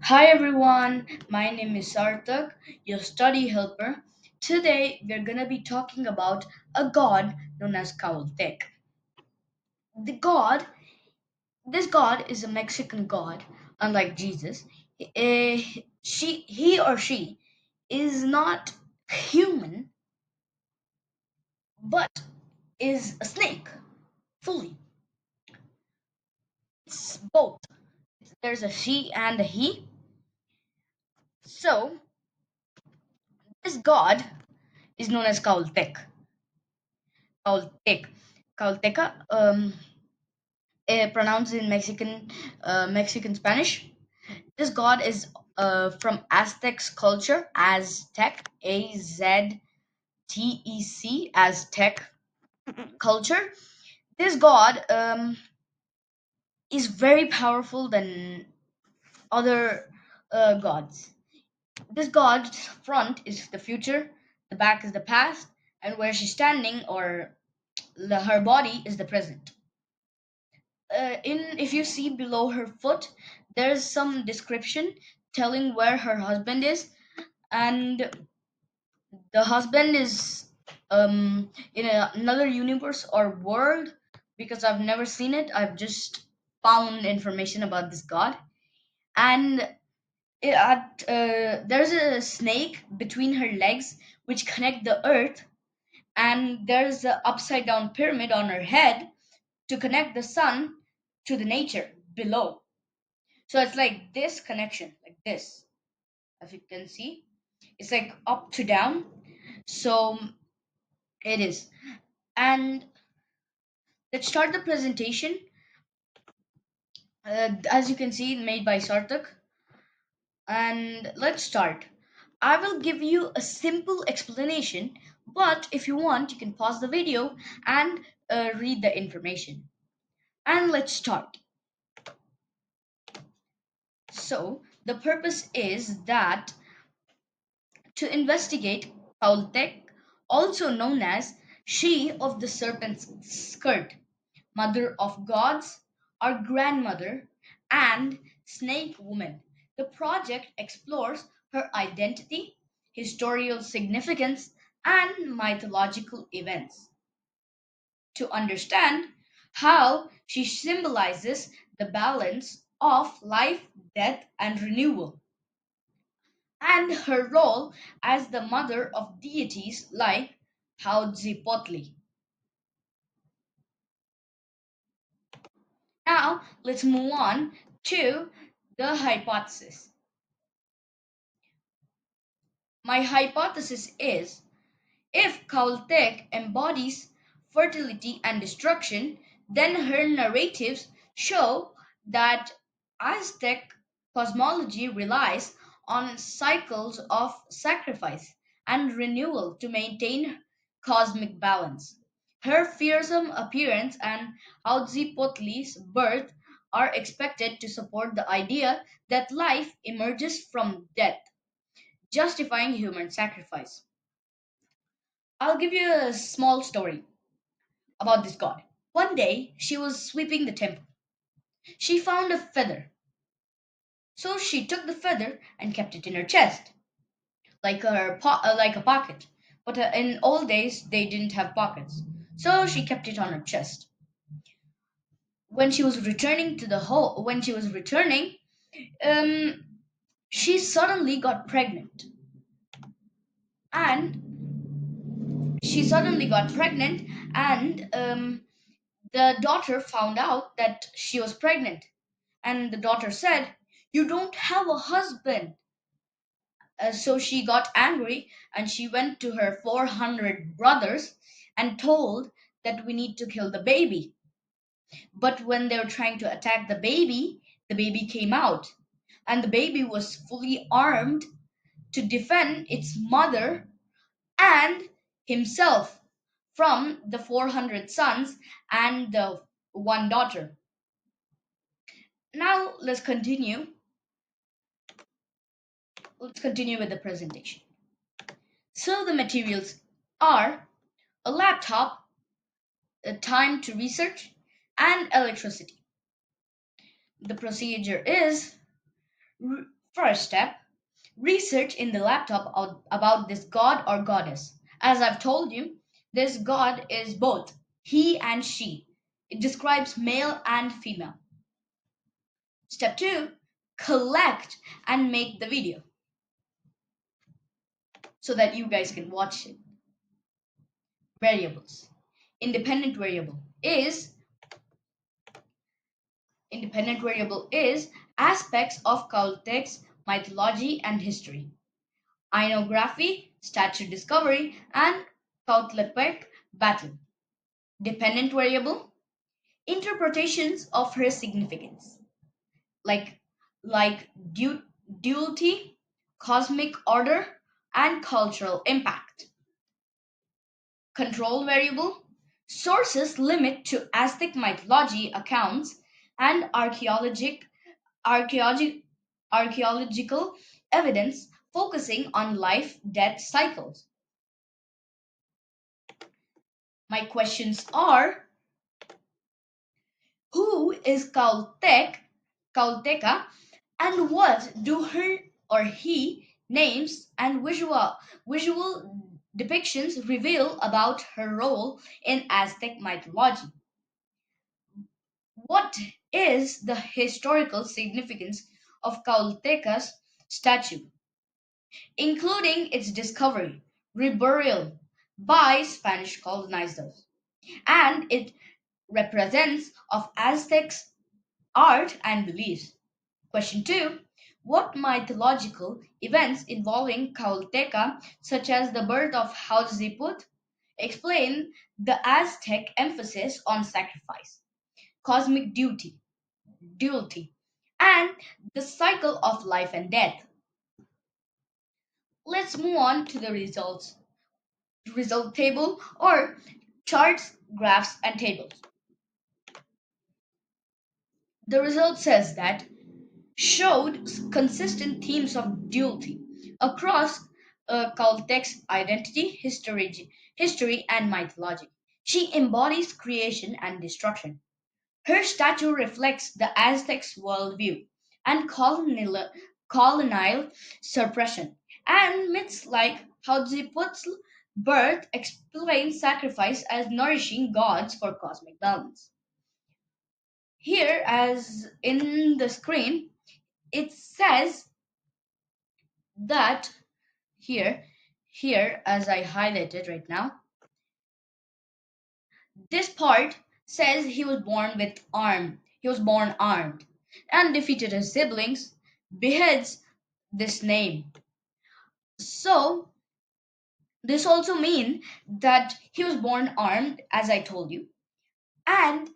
Hi everyone, my name is Sarthak, your study helper. Today we're gonna be talking about a god known as Kaultek. The god, this god is a Mexican god, unlike Jesus. He or she is not human, but is a snake, fully. It's both. There's a she and a he. So this god is known as Kaultek. Kaulteca. Pronounced in Mexican Spanish. This god is from Aztec culture, Aztec, Aztec culture. This god is very powerful than other gods. This god's front is the future, the back is the past, and where she's standing or her body is the present. In If you see below her foot, there's some description telling where her husband is, and the husband is in another universe or world, because I've never seen it. I've just found information about this god. And there's a snake between her legs which connect the earth, and there's an upside down pyramid on her head to connect the sun to the nature below. So it's like this connection, like this, as you can see. It's like up to down. So it is. And let's start the presentation. As you can see, made by Sartak. And let's start. I will give you a simple explanation, but if you want, you can pause the video and read the information. And let's start. So, the purpose is that to investigate Toltec, also known as She of the Serpent's Skirt, Mother of Gods, or Grandmother, and Snake Woman. The project explores her identity, historical significance, and mythological events. To understand how she symbolizes the balance of life, death, and renewal, and her role as the mother of deities like Huitzilopochtli. Now, let's move on to the hypothesis. My hypothesis is if Caltech embodies fertility and destruction, then her narratives show that Aztec cosmology relies on cycles of sacrifice and renewal to maintain cosmic balance. Her fearsome appearance and Huitzilopochtli's birth are expected to support the idea that life emerges from death, justifying human sacrifice. I'll give you a small story about this god. One day, she was sweeping the temple. She found a feather. So she took the feather and kept it in her chest, like a pocket. But in old days, they didn't have pockets. So she kept it on her chest. When she was returning, um, she suddenly got pregnant. And she suddenly got pregnant, and the daughter found out that she was pregnant, and the daughter said, "You don't have a husband." So she got angry and she went to her 400 brothers and told that we need to kill the baby. But when they were trying to attack the baby came out, and the baby was fully armed to defend its mother and himself from the 400 sons and the one daughter. Now let's continue with the presentation. So the materials are a laptop, a time to research, and electricity. The procedure is First step, research in the laptop about this god or goddess. As I've told you, this god is both he and she. It describes male and female. Step 2, collect and make the video so that you guys can watch it. Variables. Independent variable is Independent variable is aspects of Caltech's mythology and history, iconography, statue discovery, and Cautlepec battle. Dependent variable, interpretations of her significance, like like duality, cosmic order, and cultural impact. Control variable, sources limit to Aztec mythology accounts and archaeologic, archaeological evidence focusing on life death cycles. My questions are: who is Calteca, and what do her or he names and visual depictions reveal about her role in Aztec mythology? What is the historical significance of Calteca's statue, including its discovery, reburial by Spanish colonizers, and its represents of Aztecs art and beliefs? Question 2. What mythological events involving Calteca, such as the birth of Huatziput, explain the Aztec emphasis on sacrifice, cosmic duality, and the cycle of life and death? Let's move on to the result table or charts, graphs, and tables. The result says that showed consistent themes of duality across Caltech's identity, history, and mythology. She embodies creation and destruction. Her statue reflects the Aztecs' worldview and colonial suppression, and myths like Huatziput's birth explain sacrifice as nourishing gods for cosmic balance. Here, as in the screen, it says that here as I highlighted right now, this part says he was born armed and defeated his siblings, beheads this name. So this also mean that he was born armed, as I told you, and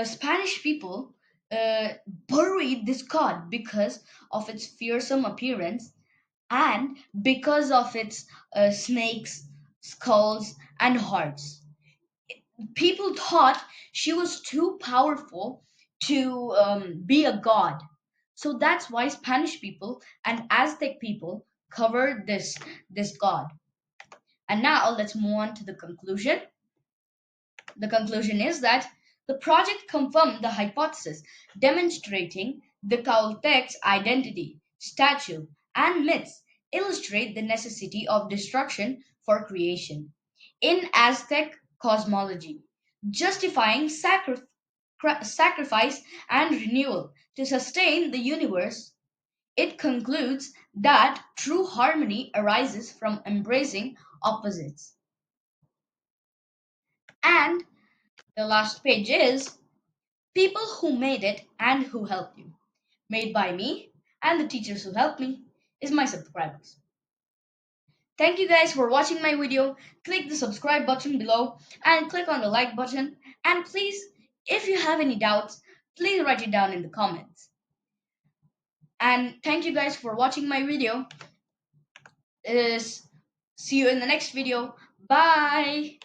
Spanish people buried this god because of its fearsome appearance and because of its snakes, skulls, and hearts. People thought she was too powerful to be a god. So that's why Spanish people and Aztec people covered this god. And now let's move on to the conclusion. The conclusion is that the project confirmed the hypothesis, demonstrating the Caltech's identity, statue, and myths illustrate the necessity of destruction for creation in Aztec cosmology, justifying sacrifice and renewal to sustain the universe. It concludes that true harmony arises from embracing opposites. And the last page is people who made it and who helped you. Made by me and the teachers who helped me is my subscribers. Thank you guys for watching my video. Click the subscribe button below and click on the like button. And please, if you have any doubts, please write it down in the comments. And thank you guys for watching my video. See you in the next video. Bye.